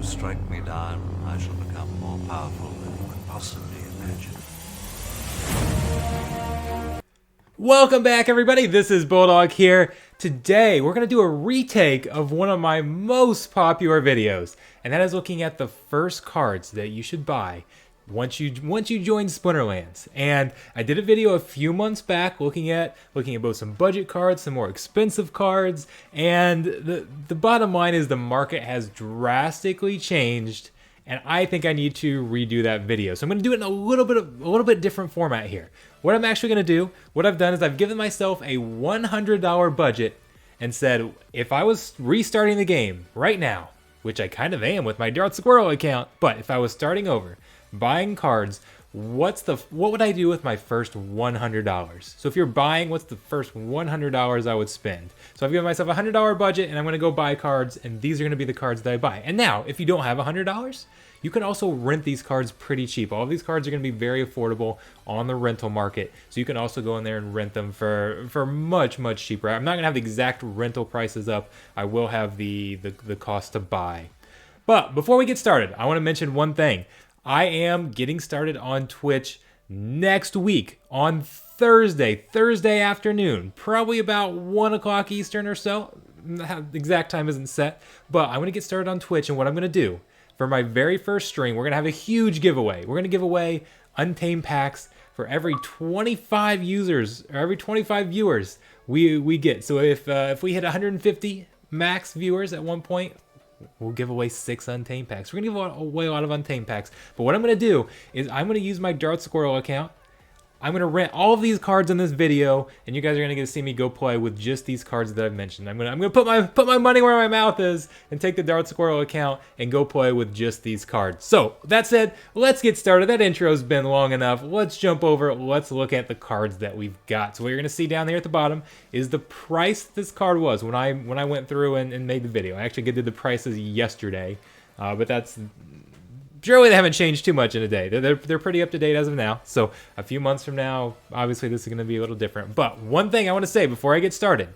strike me down, I shall become more powerful than you could possibly imagine. Welcome back, everybody. This is Bulldog here. Today, we're going to do a retake of one of my most popular videos, and that is looking at the first cards that you should buy once you join Splinterlands. And I did a video a few months back looking at both some budget cards, some more expensive cards, and the bottom line is the market has drastically changed, and I think I need to redo that video. So I'm going to do it in a little bit different format here. What I'm actually going to do, what I've done is I've given myself a $100 budget and said if I was restarting the game right now, which I kind of am with my Dart Squirrel account, but if I was starting over, buying cards, what would I do with my first $100? So if you're buying, what's the first $100 I would spend? So I've given myself a $100 budget and I'm going to go buy cards, and these are going to be the cards that I buy. And now, if you don't have $100, you can also rent these cards pretty cheap. All of these cards are going to be very affordable on the rental market, so you can also go in there and rent them for much cheaper. I'm not going to have the exact rental prices up. I will have the cost to buy. But before we get started, I want to mention one thing. I am getting started on Twitch next week on Thursday afternoon, probably about 1 o'clock Eastern or so. The exact time isn't set, but I'm going to get started on Twitch, and what I'm going to do for my very first stream, we're going to have a huge giveaway. We're going to give away Untamed packs for every 25 users, or every 25 viewers we get. So if we hit 150 max viewers at one point, we'll give away 6 Untamed packs. We're going to give away a lot of Untamed packs. But what I'm going to do is I'm going to use my Dart Squirrel account. I'm going to rent all of these cards in this video, and you guys are going to get to see me go play with just these cards that I've mentioned. I'm going to put my money where my mouth is and take the Dart Squirrel account and go play with just these cards. So, that said, let's get started. That intro's been long enough. Let's jump over. Let's look at the cards that we've got. So what you're going to see down there at the bottom is the price this card was when I went through and made the video. I actually did the prices yesterday, but that's... surely they haven't changed too much in a day. They're pretty up to date as of now. So a few months from now, obviously this is going to be a little different. But one thing I want to say before I get started,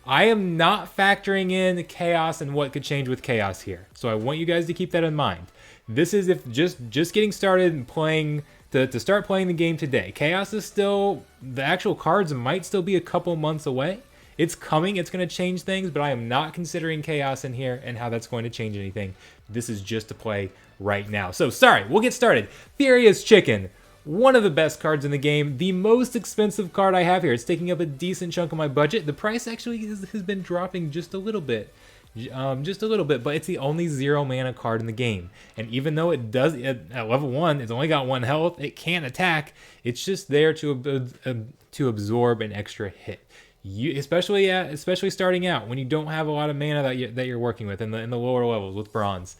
I am not factoring in chaos and what could change with chaos here. So I want you guys to keep that in mind. This is if just getting started and playing to start playing the game today. Chaos is still, the actual cards might still be a couple months away. It's coming, it's going to change things, but I am not considering chaos in here and how that's going to change anything. This is just to play right now. So, sorry, we'll get started. Furious Chicken, one of the best cards in the game, the most expensive card I have here. It's taking up a decent chunk of my budget. The price actually has been dropping just a little bit. But it's the only 0 mana card in the game. And even though it does, at level 1, it's only got 1 health, it can't attack, it's just there to absorb an extra hit. Especially starting out when you don't have a lot of mana that you're working with in the lower levels with bronze,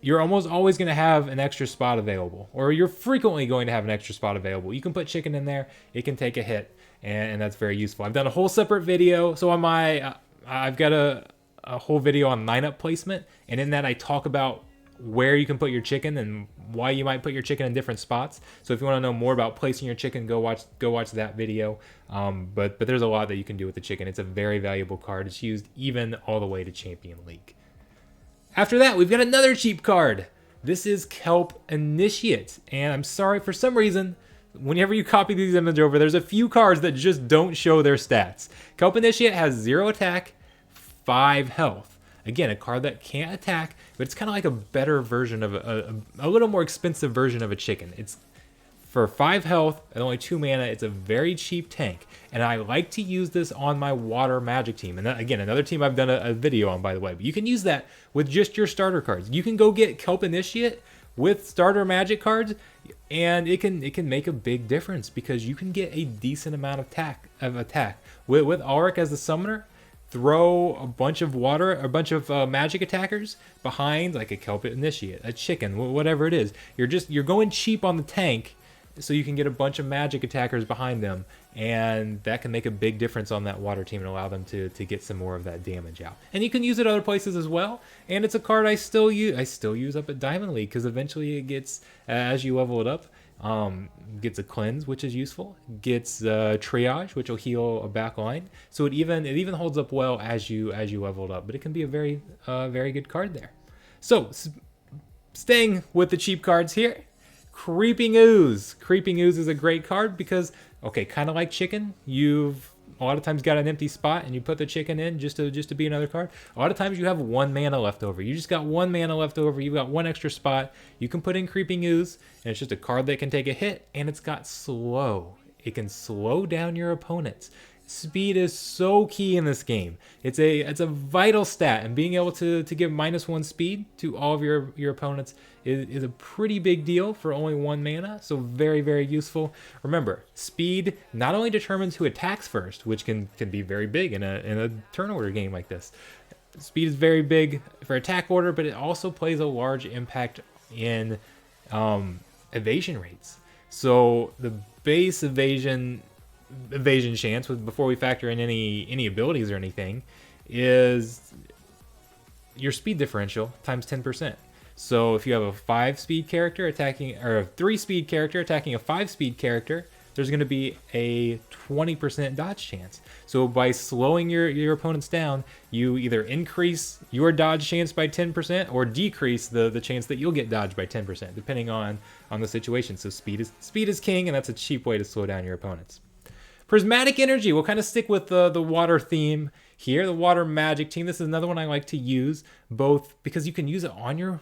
you're almost always going to have an extra spot available, or you're frequently going to have an extra spot available. You can put chicken in there, it can take a hit, and that's very useful. I've done a whole separate video, so on my I've got a whole video on lineup placement, and in that I talk about where you can put your chicken and why you might put your chicken in different spots. So if you want to know more about placing your chicken, go watch that video. But there's a lot that you can do with the chicken. It's a very valuable card. It's used even all the way to Champion League. After that, we've got another cheap card. This is Kelp Initiate, and I'm sorry, for some reason, whenever you copy these images over, there's a few cards that just don't show their stats. Kelp Initiate has 0 attack, 5 health. Again, a card that can't attack, but it's kind of like a better version of a little more expensive version of a chicken. It's for 5 health and only 2 mana. It's a very cheap tank, and I like to use this on my water magic team. And that, again, another team I've done a video on, by the way. But you can use that with just your starter cards. You can go get Kelp Initiate with starter magic cards, and it can make a big difference because you can get a decent amount of attack with Auric as the summoner. Throw a bunch of magic attackers behind, like a Kelp Initiate, a chicken, whatever it is. You're going cheap on the tank, so you can get a bunch of magic attackers behind them, and that can make a big difference on that water team and allow them to get some more of that damage out. And you can use it other places as well, and it's a card I still use up at Diamond League, because eventually it gets, as you level it up, gets a cleanse, which is useful, gets triage, which will heal a back line, so it even holds up well as you level it up, but it can be a very good card there. So, staying with the cheap cards here, Creeping Ooze. Creeping Ooze is a great card because, okay, kind of like Chicken, you've a lot of times got an empty spot and you put the Chicken in just to be another card. A lot of times you have 1 mana left over. You just got 1 mana left over. You've got 1 extra spot. You can put in Creeping Ooze, and it's just a card that can take a hit, and it's got slow. It can slow down your opponents. Speed is so key in this game. It's a vital stat, and being able to give -1 speed to all of your opponents is a pretty big deal for only 1 mana, so very, very useful. Remember, speed not only determines who attacks first, which can be very big in a turn order game like this. Speed is very big for attack order, but it also plays a large impact in evasion rates. So the base evasion chance, before we factor in any abilities or anything, is your speed differential times 10%. So if you have a 5-speed character attacking, or a 3-speed character attacking a 5-speed character, there's going to be a 20% dodge chance. So by slowing your opponents down, you either increase your dodge chance by 10% or decrease the chance that you'll get dodged by 10%, depending on the situation. So speed is king, and that's a cheap way to slow down your opponents. Prismatic Energy, we'll kind of stick with the water theme here, the water magic team. This is another one I like to use, both because you can use it on your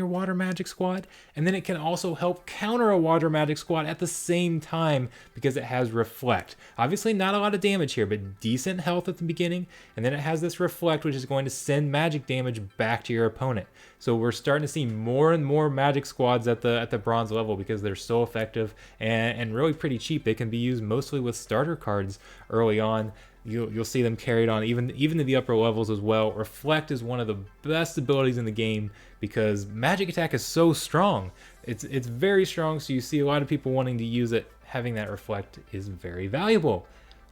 water magic squad, and then it can also help counter a water magic squad at the same time because it has Reflect. Obviously not a lot of damage here, but decent health at the beginning, and then it has this Reflect, which is going to send magic damage back to your opponent. So we're starting to see more and more magic squads at the bronze level because they're so effective and really pretty cheap. They can be used mostly with starter cards early on. You'll see them carried on even to the upper levels as well. Reflect is one of the best abilities in the game because magic attack is so strong. It's very strong, so you see a lot of people wanting to use it. Having that Reflect is very valuable,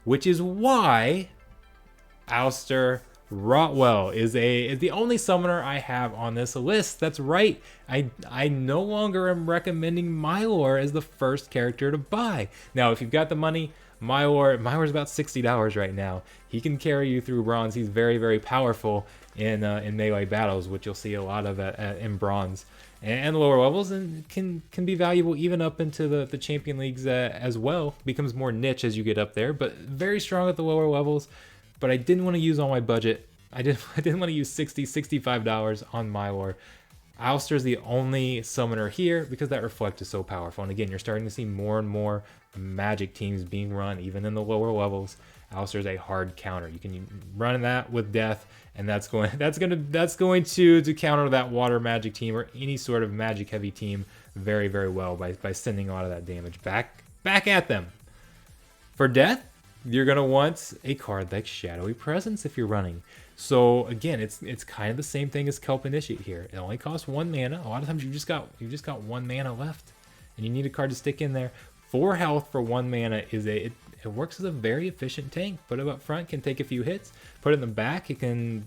which is why Owster Rotwell is the only summoner I have on this list. That's right, I no longer am recommending Mylor as the first character to buy. Now, if you've got the money, Mylor's about $60 right now. He can carry you through bronze. He's very, very powerful in melee battles, which you'll see a lot of in bronze and lower levels, and can be valuable even up into the champion leagues as well. Becomes more niche as you get up there, but very strong at the lower levels. But I didn't want to use all my budget. I didn't want to use $65 on Mylor. Owster's the only summoner here because that Reflect is so powerful. And again, you're starting to see more and more magic teams being run even in the lower levels. Owster's a hard counter. You can run that with Death, and that's going to counter that water magic team or any sort of magic heavy team very, very well by sending a lot of that damage back at them. For Death, you're going to want a card like Shadowy Presence if you're running. So again, it's kind of the same thing as Kelp Initiate here. It only costs 1 mana. A lot of times you've just got 1 mana left, and you need a card to stick in there. 4 health for 1 mana it works as a very efficient tank. Put it up front, can take a few hits. Put it in the back, it can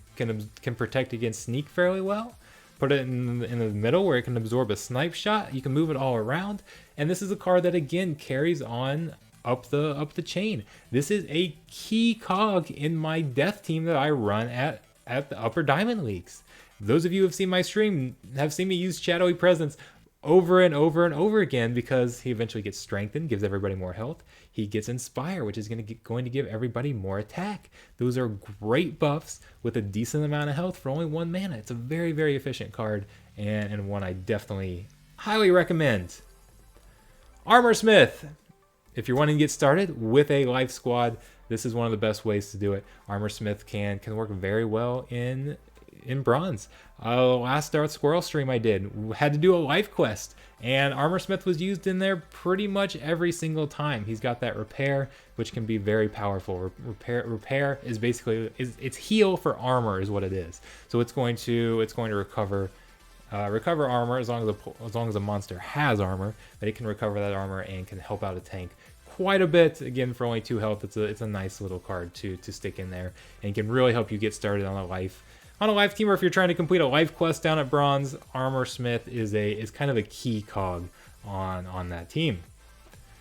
protect against sneak fairly well. Put it in the middle where it can absorb a snipe shot. You can move it all around, and this is a card that again carries on up the chain. This is a key cog in my Death team that I run at the upper diamond leagues. Those of you who have seen my stream have seen me use Shadowy Presence over and over and over again because he eventually gets strengthened, gives everybody more health. He gets Inspire, which is going to give everybody more attack. Those are great buffs with a decent amount of health for only 1 mana. It's a very, very efficient card and one I definitely highly recommend. Armorsmith. If you're wanting to get started with a life squad, this is one of the best ways to do it. Armorsmith can work very well in bronze. Last Darth Squirrel stream I did had to do a life quest, and Armorsmith was used in there pretty much every single time. He's got that repair, which can be very powerful. Repair is basically it's heal for armor is what it is. So it's going to recover armor as long as a monster has armor, that it can recover that armor and can help out a tank quite a bit. Again, for only 2 health, it's a nice little card to stick in there, and can really help you get started on a life team, or if you're trying to complete a life quest down at bronze. Armorsmith is kind of a key cog on that team.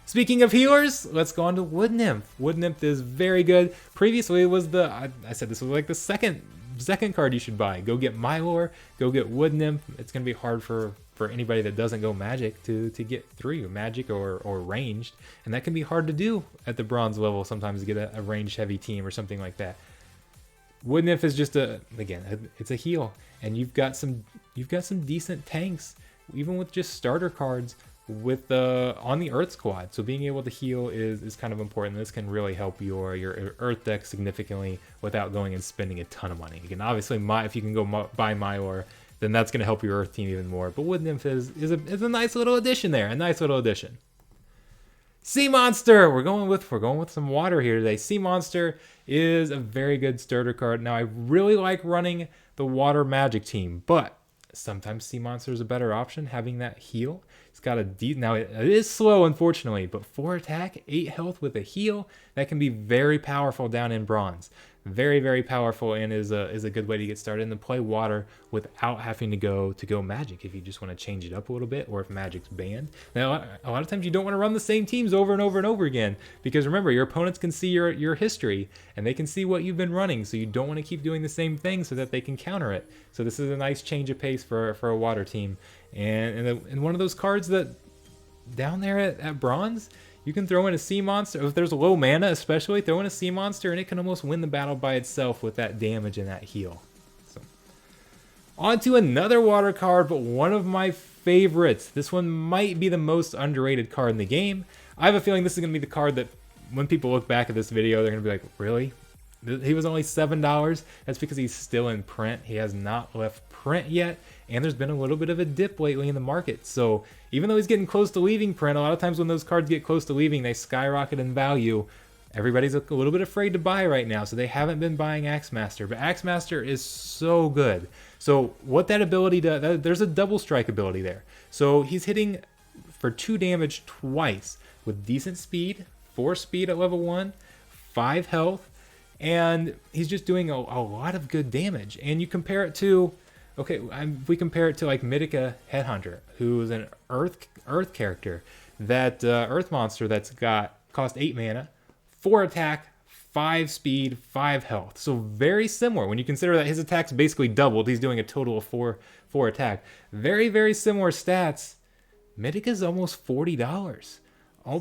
Speaking of healers, let's go on to Wood Nymph. Wood Nymph is very good. Previously, it was I said this was like the second second card you should buy. Go get Mylor, go get Wood Nymph. It's going to be hard for anybody that doesn't go magic to get through magic or ranged, and that can be hard to do at the bronze level sometimes to get a ranged heavy team or something like that. Wood Nymph is just it's a heal, and you've got some decent tanks even with just starter cards with on the Earth squad. So being able to heal is kind of important. This can really help your Earth deck significantly without going and spending a ton of money. Again, obviously, if you can go buy Mylor, then that's going to help your Earth team even more. But Wood Nymph is a nice little addition there, a nice little addition. Sea Monster, we're going with some water here today. Sea Monster is a very good starter card. Now I really like running the water magic team, but sometimes Sea Monster is a better option, having that heal. It's got now it is slow, unfortunately, but 4 attack, 8 health with a heal, that can be very powerful down in bronze. Very, very powerful, and is a good way to get started and to play water without having to go magic if you just want to change it up a little bit, or if magic's banned. Now, a lot of times you don't want to run the same teams over and over and over again, because remember, your opponents can see your history and they can see what you've been running, so you don't want to keep doing the same thing so that they can counter it. So this is a nice change of pace for a water team, and one of those cards that down there at bronze, you can throw in a Sea Monster. If there's low mana especially, throw in a Sea Monster and it can almost win the battle by itself with that damage and that heal. So, on to another water card, but one of my favorites. This one might be the most underrated card in the game. I have a feeling this is going to be the card that when people look back at this video, they're going to be like, really? He was only $7? That's because he's still in print. He has not left print yet, and there's been a little bit of a dip lately in the market. So even though he's getting close to leaving print, a lot of times when those cards get close to leaving, they skyrocket in value. Everybody's a little bit afraid to buy right now, so they haven't been buying Axemaster. But Axemaster is so good. So what that ability does, there's a double strike ability there. So he's hitting for 2 damage twice with decent speed, 4 speed at level 1, 5 health, and he's just doing a lot of good damage. And you compare it to, we compare it to like Mythica Headhunter, who is an Earth character, that Earth monster that's cost 8 mana, 4 attack, 5 speed, 5 health. So very similar. When you consider that his attack's basically doubled, he's doing a total of 4 attack. Very, very similar stats. Mythica's almost $40.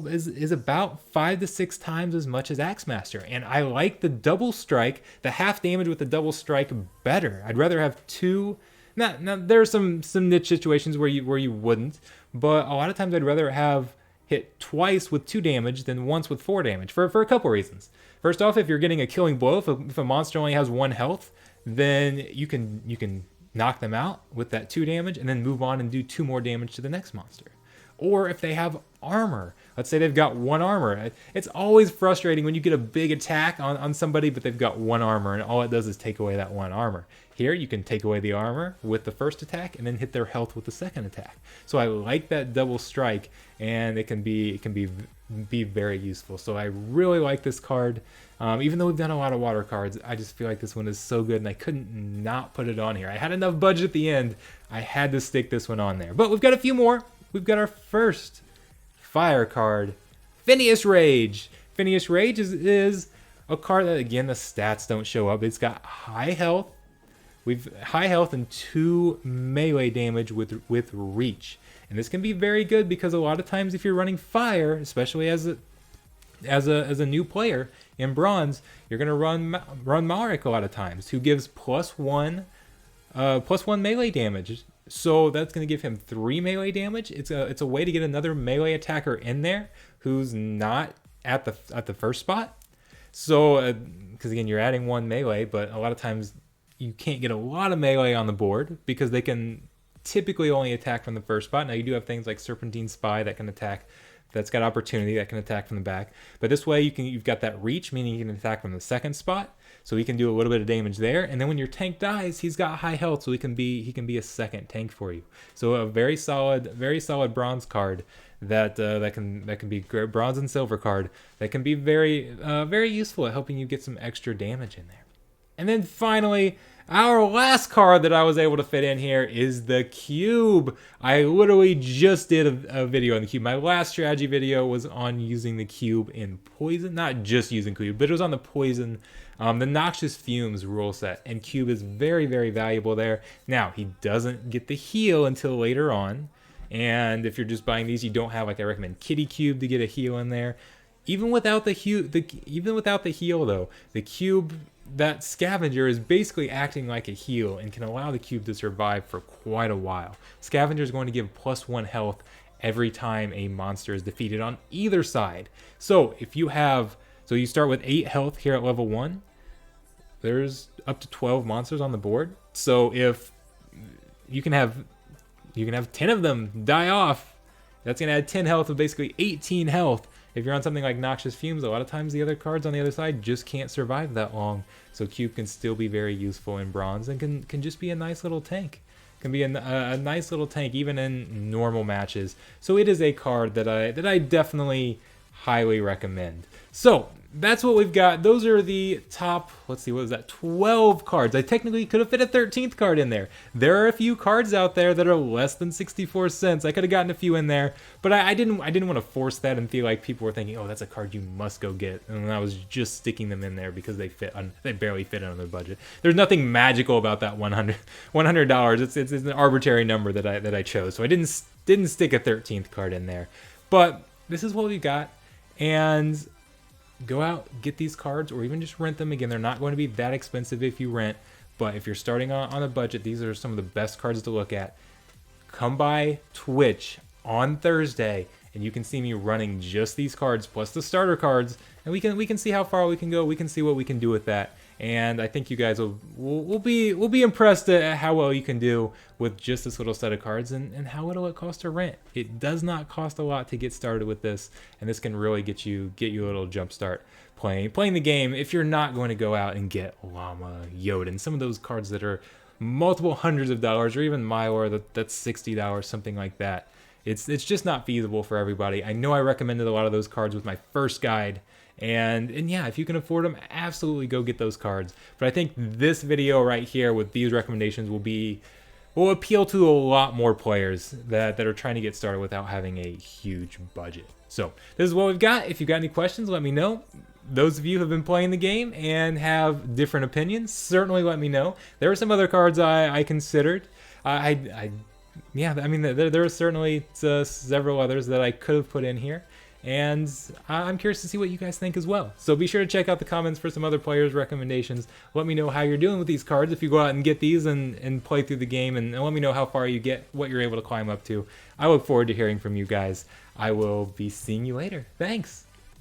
Is about 5 to 6 times as much as Axemaster, and I like the double strike, the half damage with the double strike better. I'd rather have 2. Now there are some niche situations where you wouldn't, but a lot of times I'd rather have hit twice with 2 damage than once with 4 damage for a couple reasons. First off, if you're getting a killing blow, if a monster only has 1 health, then you can knock them out with that 2 damage and then move on and do 2 more damage to the next monster. Or if they have armor, let's say they've got 1 armor. It's always frustrating when you get a big attack on somebody, but they've got 1 armor, and all it does is take away that 1 armor. Here, you can take away the armor with the first attack, and then hit their health with the second attack. So I like that double strike, and it can be very useful. So I really like this card. Even though we've done a lot of water cards, I just feel like this one is so good, and I couldn't not put it on here. I had enough budget at the end. I had to stick this one on there. But we've got a few more. We've got our first fire card, Fineas Rage. Fineas Rage is a card that, again, the stats don't show up. It's got high health. We've high health and 2 melee damage with reach. And this can be very good because a lot of times if you're running fire, especially as a new player in bronze, you're going to run Malric a lot of times, who gives +1 melee damage. So that's going to give him 3 melee damage. It's a way to get another melee attacker in there who's not at the first spot. So because again, you're adding 1 melee, but a lot of times you can't get a lot of melee on the board because they can typically only attack from the first spot. Now you do have things like Serpentine Spy that can attack. That's got opportunity, that can attack from the back. But this way you've got that reach, meaning you can attack from the second spot. So he can do a little bit of damage there. And then when your tank dies, he's got high health, so he can be a second tank for you. So a very solid bronze card that can be bronze and silver card that can be very useful at helping you get some extra damage in there. And then finally, our last card that I was able to fit in here is the Cube. I literally just did a video on the Cube. My last strategy video was on using the Cube in Poison. Not just using Cube, but it was on the Poison The Noxious Fumes rule set, and Cube is very, very valuable there. Now, he doesn't get the heal until later on, and if you're just buying these, you don't have, like, I recommend Kitty Cube to get a heal in there. Even without the heal though, the cube, that scavenger is basically acting like a heal and can allow the cube to survive for quite a while. Scavenger is going to give +1 health every time a monster is defeated on either side. So if you have, so you start with 8 health here at level 1, there's up to 12 monsters on the board. So if you can have 10 of them die off, that's going to add 10 health of basically 18 health. If you're on something like Noxious Fumes, a lot of times the other cards on the other side just can't survive that long. So Cube can still be very useful in Bronze and can just be a nice little tank. Can be a nice little tank even in normal matches. So it is a card that I definitely highly recommend. So that's what we've got. Those are the top, let's see, what was that, 12 cards. I technically could have fit a 13th card in there. There are a few cards out there that are less than 64 cents. I could have gotten a few in there, but I didn't want to force that and feel like people were thinking, oh, that's a card you must go get. And I was just sticking them in there because they barely fit on their budget. There's nothing magical about that $100. It's an arbitrary number that I chose. So I didn't stick a 13th card in there. But this is what we got, and go out, get these cards, or even just rent them. Again, they're not going to be that expensive if you rent, but if you're starting on a budget, these are some of the best cards to look at. Come by Twitch on Thursday, and you can see me running just these cards plus the starter cards, and we can see how far we can go. We can see what we can do with that. And I think you guys will be impressed at how well you can do with just this little set of cards and how little it costs to rent. It does not cost a lot to get started with this, and this can really get you a little jump start playing the game if you're not going to go out and get Llama, Yoden, some of those cards that are multiple hundreds of dollars, or even Mylor that's $60, something like that. It's just not feasible for everybody. I know I recommended a lot of those cards with my first guide, and yeah, if you can afford them, absolutely go get those cards. But I think this video right here with these recommendations will appeal to a lot more players that are trying to get started without having a huge budget. So this is what we've got. If you've got any questions, let me know. Those of you who have been playing the game and have different opinions, certainly let me know. There are some other cards I considered. Yeah, I mean, there are certainly several others that I could have put in here. And I'm curious to see what you guys think as well. So be sure to check out the comments for some other players' recommendations. Let me know how you're doing with these cards if you go out and get these and play through the game. And let me know how far you get, what you're able to climb up to. I look forward to hearing from you guys. I will be seeing you later. Thanks.